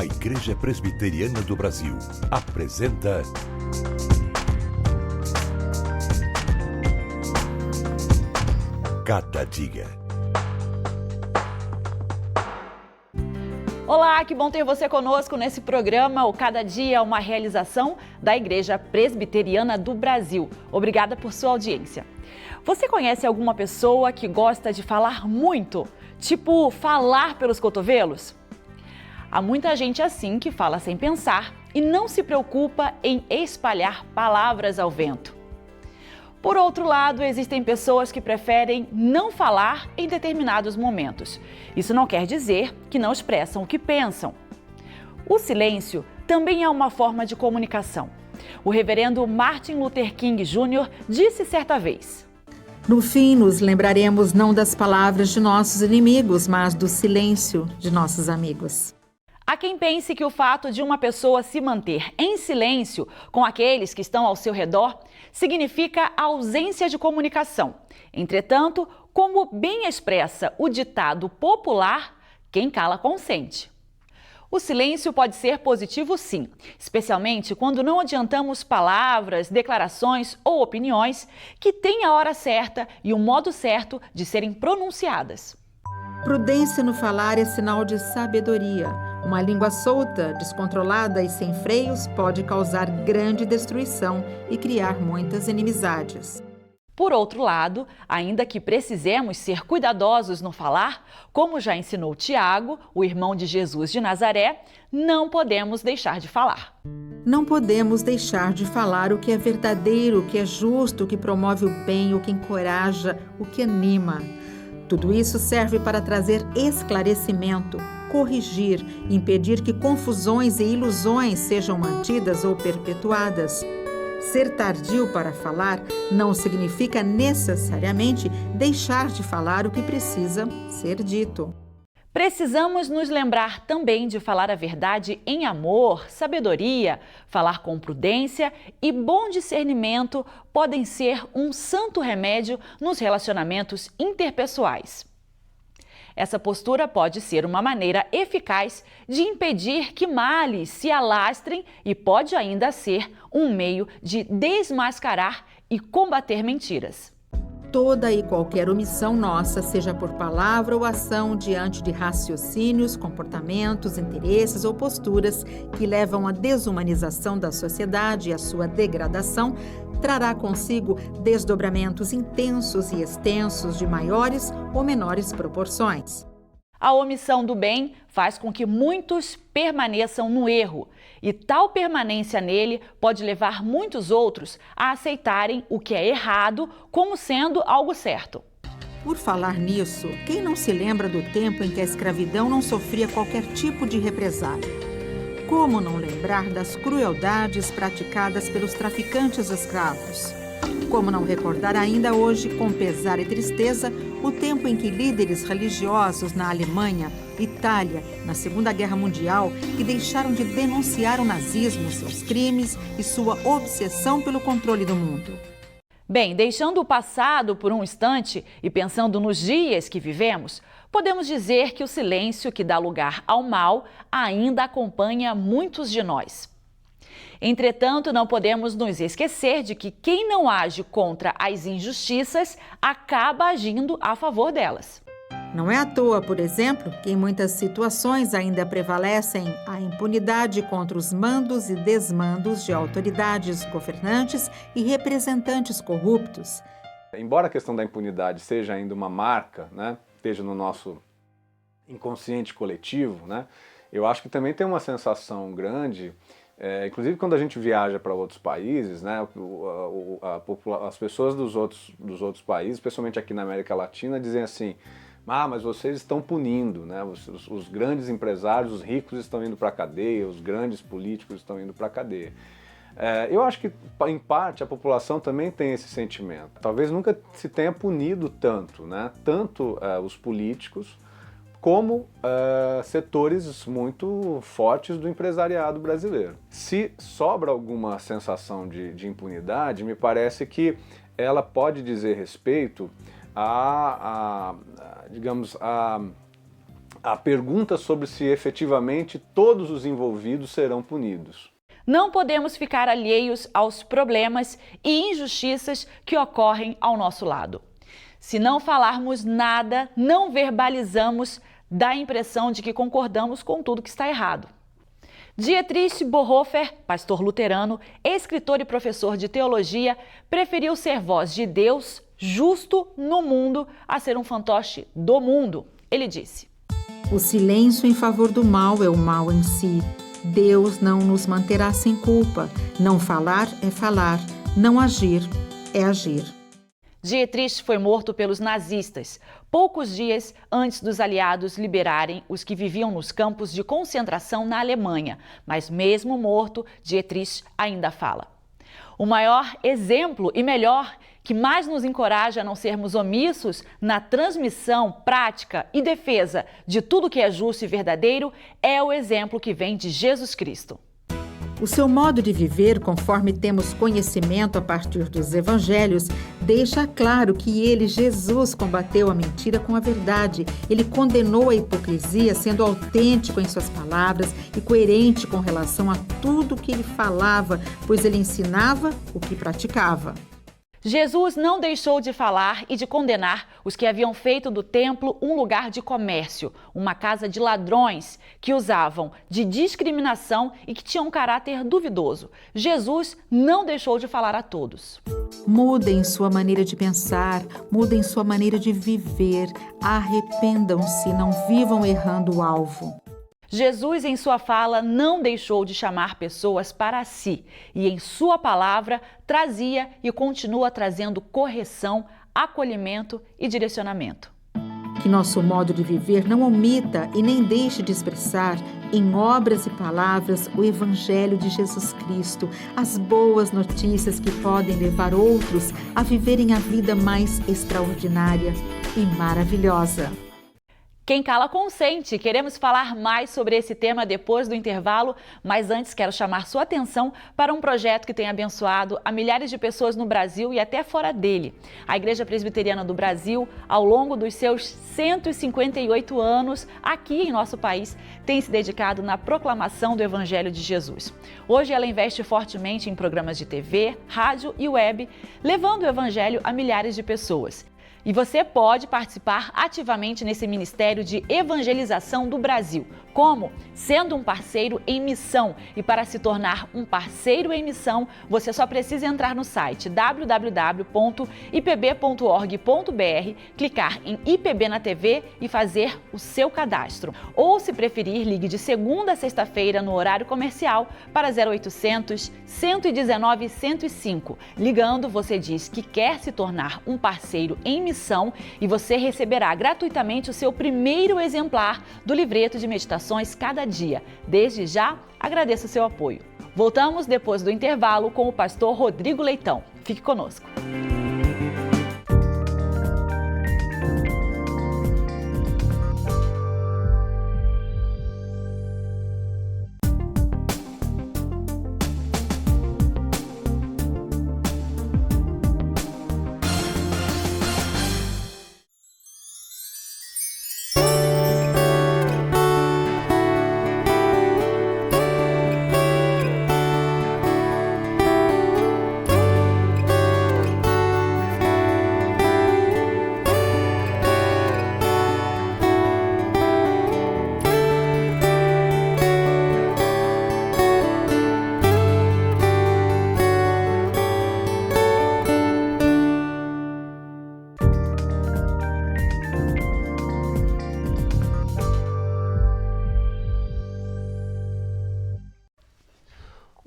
A Igreja Presbiteriana do Brasil apresenta Cada Dia. Olá, que bom ter você conosco nesse programa. O Cada Dia é uma realização da Igreja Presbiteriana do Brasil. Obrigada por sua audiência. Você conhece alguma pessoa que gosta de falar muito? Tipo, falar pelos cotovelos? Há muita gente assim que fala sem pensar e não se preocupa em espalhar palavras ao vento. Por outro lado, existem pessoas que preferem não falar em determinados momentos. Isso não quer dizer que não expressam o que pensam. O silêncio também é uma forma de comunicação. O reverendo Martin Luther King Jr. disse certa vez: "No fim, nos lembraremos não das palavras de nossos inimigos, mas do silêncio de nossos amigos." Há quem pense que o fato de uma pessoa se manter em silêncio com aqueles que estão ao seu redor significa a ausência de comunicação. Entretanto, como bem expressa o ditado popular, quem cala consente. O silêncio pode ser positivo sim, especialmente quando não adiantamos palavras, declarações ou opiniões que têm a hora certa e o modo certo de serem pronunciadas. Prudência no falar é sinal de sabedoria. Uma língua solta, descontrolada e sem freios pode causar grande destruição e criar muitas inimizades. Por outro lado, ainda que precisemos ser cuidadosos no falar, como já ensinou Tiago, o irmão de Jesus de Nazaré, não podemos deixar de falar. Não podemos deixar de falar o que é verdadeiro, o que é justo, o que promove o bem, o que encoraja, o que anima. Tudo isso serve para trazer esclarecimento, corrigir, impedir que confusões e ilusões sejam mantidas ou perpetuadas. Ser tardio para falar não significa necessariamente deixar de falar o que precisa ser dito. Precisamos nos lembrar também de falar a verdade em amor, sabedoria, falar com prudência e bom discernimento podem ser um santo remédio nos relacionamentos interpessoais. Essa postura pode ser uma maneira eficaz de impedir que males se alastrem e pode ainda ser um meio de desmascarar e combater mentiras. Toda e qualquer omissão nossa, seja por palavra ou ação, diante de raciocínios, comportamentos, interesses ou posturas que levam à desumanização da sociedade e à sua degradação, trará consigo desdobramentos intensos e extensos de maiores ou menores proporções. A omissão do bem faz com que muitos permaneçam no erro, e tal permanência nele pode levar muitos outros a aceitarem o que é errado como sendo algo certo. Por falar nisso, quem não se lembra do tempo em que a escravidão não sofria qualquer tipo de represália? Como não lembrar das crueldades praticadas pelos traficantes escravos? Como não recordar ainda hoje, com pesar e tristeza, o tempo em que líderes religiosos na Alemanha, Itália, na Segunda Guerra Mundial, que deixaram de denunciar o nazismo, seus crimes e sua obsessão pelo controle do mundo? Bem, deixando o passado por um instante e pensando nos dias que vivemos, podemos dizer que o silêncio que dá lugar ao mal ainda acompanha muitos de nós. Entretanto, não podemos nos esquecer de que quem não age contra as injustiças acaba agindo a favor delas. Não é à toa, por exemplo, que em muitas situações ainda prevalecem a impunidade contra os mandos e desmandos de autoridades governantes e representantes corruptos. Embora a questão da impunidade seja ainda uma marca, esteja no nosso inconsciente coletivo, eu acho que também tem uma sensação grande. Inclusive quando a gente viaja para outros países, as pessoas dos outros países, especialmente aqui na América Latina, dizem assim: mas vocês estão punindo, os grandes empresários, os ricos estão indo para a cadeia, os grandes políticos estão indo para a cadeia. Eu acho que, em parte, a população também tem esse sentimento. Talvez nunca se tenha punido tanto, tanto os políticos como setores muito fortes do empresariado brasileiro. Se sobra alguma sensação de impunidade, me parece que ela pode dizer respeito digamos, a pergunta sobre se efetivamente todos os envolvidos serão punidos. Não podemos ficar alheios aos problemas e injustiças que ocorrem ao nosso lado. Se não falarmos nada, não verbalizamos, dá a impressão de que concordamos com tudo que está errado. Dietrich Bonhoeffer, pastor luterano, escritor e professor de teologia, preferiu ser voz de Deus justo no mundo a ser um fantoche do mundo. Ele disse: "O silêncio em favor do mal é o mal em si. Deus não nos manterá sem culpa. Não falar é falar, não agir é agir." Dietrich foi morto pelos nazistas, poucos dias antes dos aliados liberarem os que viviam nos campos de concentração na Alemanha. Mas mesmo morto, Dietrich ainda fala. O maior exemplo e melhor que mais nos encoraja a não sermos omissos na transmissão, prática e defesa de tudo que é justo e verdadeiro é o exemplo que vem de Jesus Cristo. O seu modo de viver, conforme temos conhecimento a partir dos evangelhos, deixa claro que ele, Jesus, combateu a mentira com a verdade. Ele condenou a hipocrisia, sendo autêntico em suas palavras e coerente com relação a tudo que ele falava, pois ele ensinava o que praticava. Jesus não deixou de falar e de condenar os que haviam feito do templo um lugar de comércio, uma casa de ladrões que usavam de discriminação e que tinham um caráter duvidoso. Jesus não deixou de falar a todos. Mudem sua maneira de pensar, mudem sua maneira de viver, arrependam-se, não vivam errando o alvo. Jesus, em sua fala, não deixou de chamar pessoas para si e, em sua palavra, trazia e continua trazendo correção, acolhimento e direcionamento. Que nosso modo de viver não omita e nem deixe de expressar, em obras e palavras, o Evangelho de Jesus Cristo, as boas notícias que podem levar outros a viverem a vida mais extraordinária e maravilhosa. Quem cala consente. Queremos falar mais sobre esse tema depois do intervalo, mas antes quero chamar sua atenção para um projeto que tem abençoado a milhares de pessoas no Brasil e até fora dele. A Igreja Presbiteriana do Brasil, ao longo dos seus 158 anos aqui em nosso país, tem se dedicado na proclamação do Evangelho de Jesus. Hoje ela investe fortemente em programas de TV, rádio e web, levando o Evangelho a milhares de pessoas. E você pode participar ativamente nesse Ministério de Evangelização do Brasil. Como? Sendo um parceiro em missão. E para se tornar um parceiro em missão, você só precisa entrar no site www.ipb.org.br, clicar em IPB na TV e fazer o seu cadastro. Ou, se preferir, ligue de segunda a sexta-feira no horário comercial para 0800 119 105. Ligando, você diz que quer se tornar um parceiro em missão e você receberá gratuitamente o seu primeiro exemplar do livreto de meditações cada dia. Desde já, agradeço o seu apoio. Voltamos depois do intervalo com o pastor Rodrigo Leitão. Fique conosco.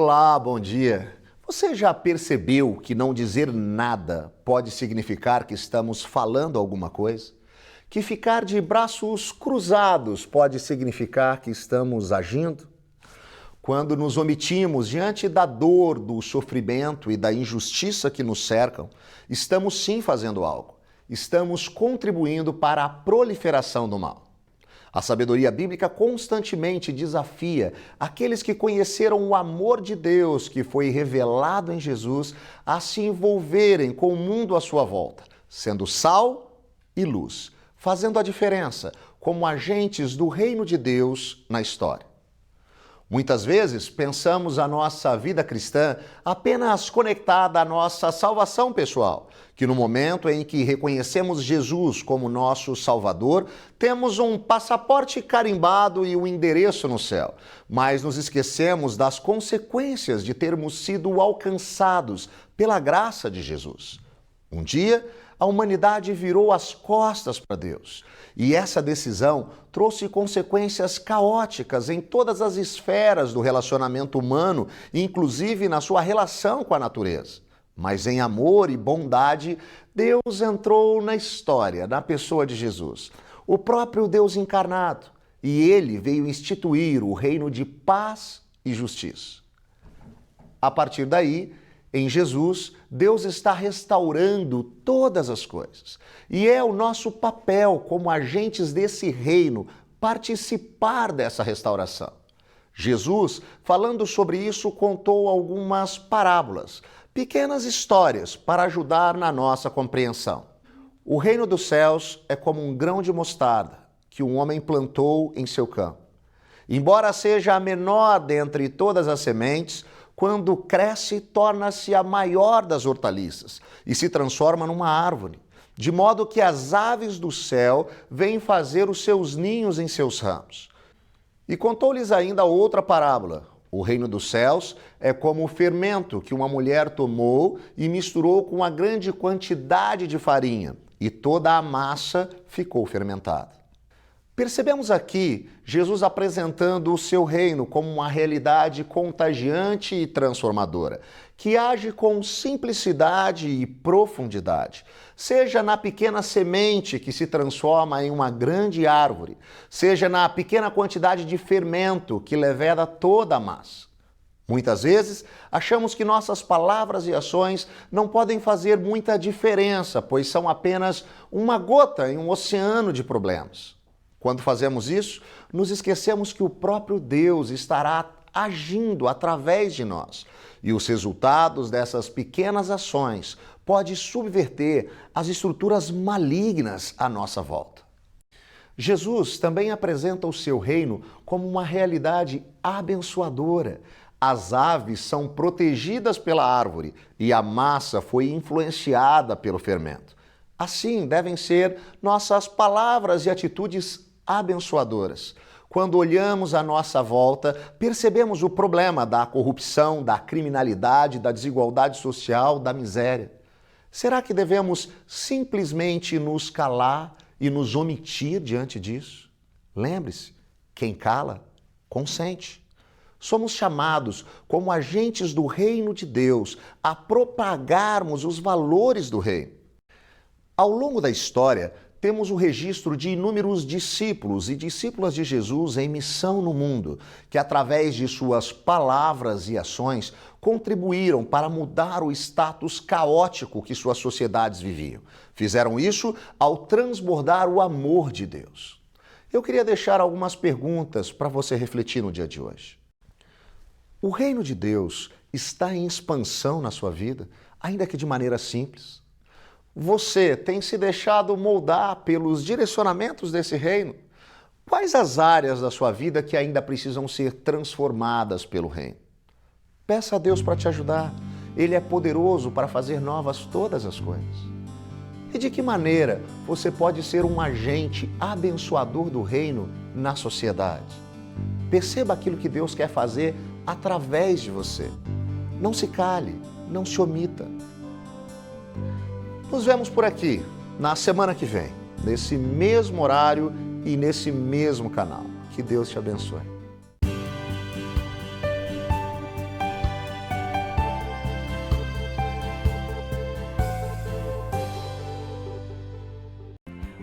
Olá, bom dia. Você já percebeu que não dizer nada pode significar que estamos falando alguma coisa? Que ficar de braços cruzados pode significar que estamos agindo? Quando nos omitimos diante da dor, do sofrimento e da injustiça que nos cercam, estamos sim fazendo algo. Estamos contribuindo para a proliferação do mal. A sabedoria bíblica constantemente desafia aqueles que conheceram o amor de Deus que foi revelado em Jesus a se envolverem com o mundo à sua volta, sendo sal e luz, fazendo a diferença como agentes do reino de Deus na história. Muitas vezes pensamos a nossa vida cristã apenas conectada à nossa salvação pessoal, que no momento em que reconhecemos Jesus como nosso Salvador, temos um passaporte carimbado e um endereço no céu, mas nos esquecemos das consequências de termos sido alcançados pela graça de Jesus. Um dia, a humanidade virou as costas para Deus. E essa decisão trouxe consequências caóticas em todas as esferas do relacionamento humano, inclusive na sua relação com a natureza. Mas em amor e bondade, Deus entrou na história, na pessoa de Jesus, o próprio Deus encarnado, e ele veio instituir o reino de paz e justiça. A partir daí, em Jesus, Deus está restaurando todas as coisas. E é o nosso papel como agentes desse reino participar dessa restauração. Jesus, falando sobre isso, contou algumas parábolas, pequenas histórias para ajudar na nossa compreensão. O reino dos céus é como um grão de mostarda que um homem plantou em seu campo. Embora seja a menor dentre todas as sementes, quando cresce, torna-se a maior das hortaliças e se transforma numa árvore, de modo que as aves do céu vêm fazer os seus ninhos em seus ramos. E contou-lhes ainda outra parábola. O reino dos céus é como o fermento que uma mulher tomou e misturou com uma grande quantidade de farinha, e toda a massa ficou fermentada. Percebemos aqui Jesus apresentando o seu reino como uma realidade contagiante e transformadora, que age com simplicidade e profundidade, seja na pequena semente que se transforma em uma grande árvore, seja na pequena quantidade de fermento que leveda toda a massa. Muitas vezes, achamos que nossas palavras e ações não podem fazer muita diferença, pois são apenas uma gota em um oceano de problemas. Quando fazemos isso, nos esquecemos que o próprio Deus estará agindo através de nós. E os resultados dessas pequenas ações podem subverter as estruturas malignas à nossa volta. Jesus também apresenta o seu reino como uma realidade abençoadora. As aves são protegidas pela árvore e a massa foi influenciada pelo fermento. Assim devem ser nossas palavras e atitudes abençoadoras. Quando olhamos à nossa volta, percebemos o problema da corrupção, da criminalidade, da desigualdade social, da miséria. Será que devemos simplesmente nos calar e nos omitir diante disso? Lembre-se, quem cala, consente. Somos chamados, como agentes do reino de Deus, a propagarmos os valores do reino. Ao longo da história, temos o registro de inúmeros discípulos e discípulas de Jesus em missão no mundo, que através de suas palavras e ações contribuíram para mudar o status caótico que suas sociedades viviam. Fizeram isso ao transbordar o amor de Deus. Eu queria deixar algumas perguntas para você refletir no dia de hoje. O reino de Deus está em expansão na sua vida, ainda que de maneira simples? Você tem se deixado moldar pelos direcionamentos desse reino? Quais as áreas da sua vida que ainda precisam ser transformadas pelo reino? Peça a Deus para te ajudar. Ele é poderoso para fazer novas todas as coisas. E de que maneira você pode ser um agente abençoador do reino na sociedade? Perceba aquilo que Deus quer fazer através de você. Não se cale, não se omita. Nos vemos por aqui na semana que vem, nesse mesmo horário e nesse mesmo canal. Que Deus te abençoe.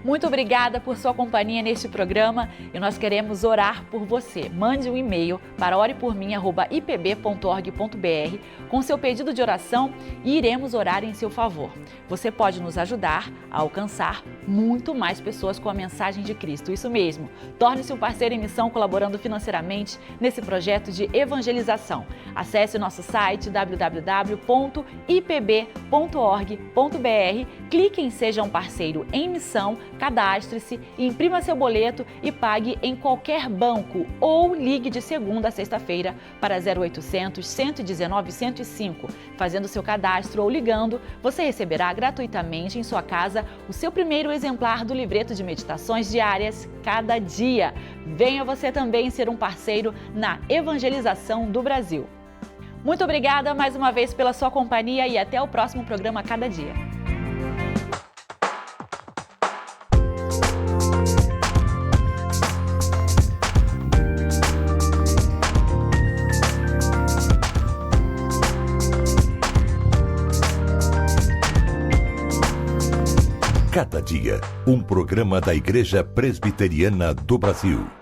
Muito obrigada por sua companhia neste programa e nós queremos orar por você. Mande um e-mail para orepormim@ipb.org.br com seu pedido de oração e iremos orar em seu favor. Você pode nos ajudar a alcançar muito mais pessoas com a mensagem de Cristo. Isso mesmo. Torne-se um parceiro em missão colaborando financeiramente nesse projeto de evangelização. Acesse o nosso site www.ipb.org.br, clique em Seja um Parceiro em Missão, cadastre-se, imprima seu boleto e pague em qualquer banco ou ligue de segunda a sexta-feira para 0800 119 105. Fazendo seu cadastro ou ligando, você receberá gratuitamente em sua casa o seu primeiro exemplar do livreto de meditações diárias Cada Dia. Venha você também ser um parceiro na evangelização do Brasil. Muito obrigada mais uma vez pela sua companhia e até o próximo programa Cada Dia. Cada Dia, um programa da Igreja Presbiteriana do Brasil.